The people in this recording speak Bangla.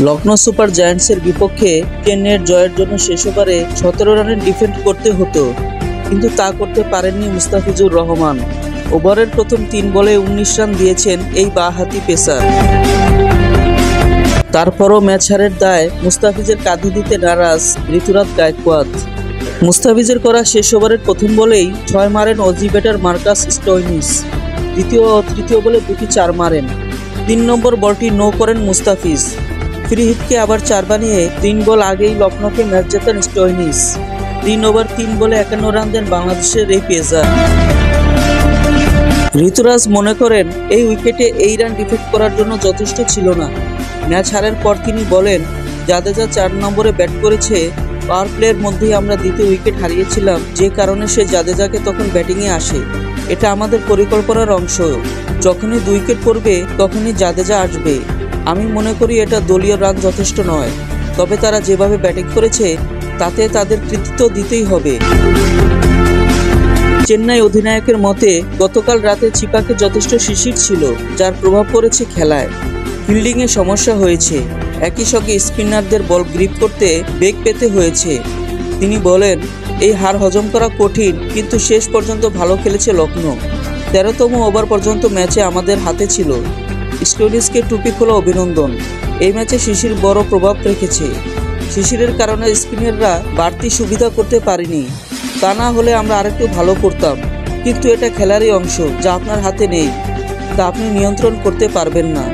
লখনৌ সুপার জায়ান্টসের বিপক্ষে চেন্নাইয়ের জয়ের জন্য শেষ ওভারে 17 রানের ডিফেন্ড করতে হতো, কিন্তু তা করতে পারেননি মুস্তাফিজুর রহমান। ওভারের প্রথম 3 বলে 19 রান দিয়েছেন এই বাঁহাতি পেসার। তারপরও ম্যাচ হারের দায় মুস্তাফিজের কাঁধে দিতে নারাজ ঋতুরাজ গায়কোয়াদ। মুস্তাফিজের করা শেষ ওভারের প্রথম বলেই 6 মারেন অজি ব্যাটার মার্কাস স্টোয়নিস। দ্বিতীয় ও তৃতীয় বলে দুটি 4 মারেন। 3 নম্বর বলটি নো করেন মুস্তাফিজ। ফ্রি হিটকে আবার 4 বানিয়ে 3 বল আগেই লখনৌকে ম্যাচ জেতান স্টোয়নিস। 3 ওভার 3 বলে 51 রান দেন বাংলাদেশের এই পেসার। ঋতুরাজ মনে করেন এই উইকেটে এই রান ডিফেন্ড করার জন্য যথেষ্ট ছিল না। ম্যাচ হারের পর তিনি বলেন, জাদেজা 4 নম্বরে ব্যাট করেছে, পাওয়ার প্লের মধ্যেই আমরা দ্বিতীয় উইকেট হারিয়েছিলাম, যে কারণে সে জাদেজাকে তখন ব্যাটিংয়ে আসে। এটা আমাদের পরিকল্পনার অংশ। যখনই 2 উইকেট পড়বে তখনই জাদেজা আসবে। আমি মনে করি এটা দলীয় রান যথেষ্ট নয়, তবে তারা যেভাবে ব্যাটিং করেছে তাতে তাদের কৃতিত্ব দিতেই হবে। চেন্নাই অধিনায়কের মতে গতকাল রাতে চিপাকে যথেষ্ট শিশির ছিল, যার প্রভাব পড়েছে খেলায়। ফিল্ডিংয়ে সমস্যা হয়েছে, একই সঙ্গে স্পিনারদের বল গ্রিপ করতে বেগ পেতে হয়েছে। তিনি বলেন, এই হার হজম করা কঠিন, কিন্তু শেষ পর্যন্ত ভালো খেলেছে লখনৌ। 13তম ওভার পর্যন্ত ম্যাচে আমাদের হাতে ছিল। স্টোয়নিসকে টুপি খোলা অভিনন্দন। এই ম্যাচে শিশির বড় প্রভাব রেখেছে। শিশিরের কারণে স্পিনাররা বাড়তি সুবিধা করতে পারেনি। তা না হলে আমরা আরেকটু ভালো করতাম, কিন্তু এটা খেলারই অংশ, যা আপনার হাতে নেই, তা আপনি নিয়ন্ত্রণ করতে পারবেন না।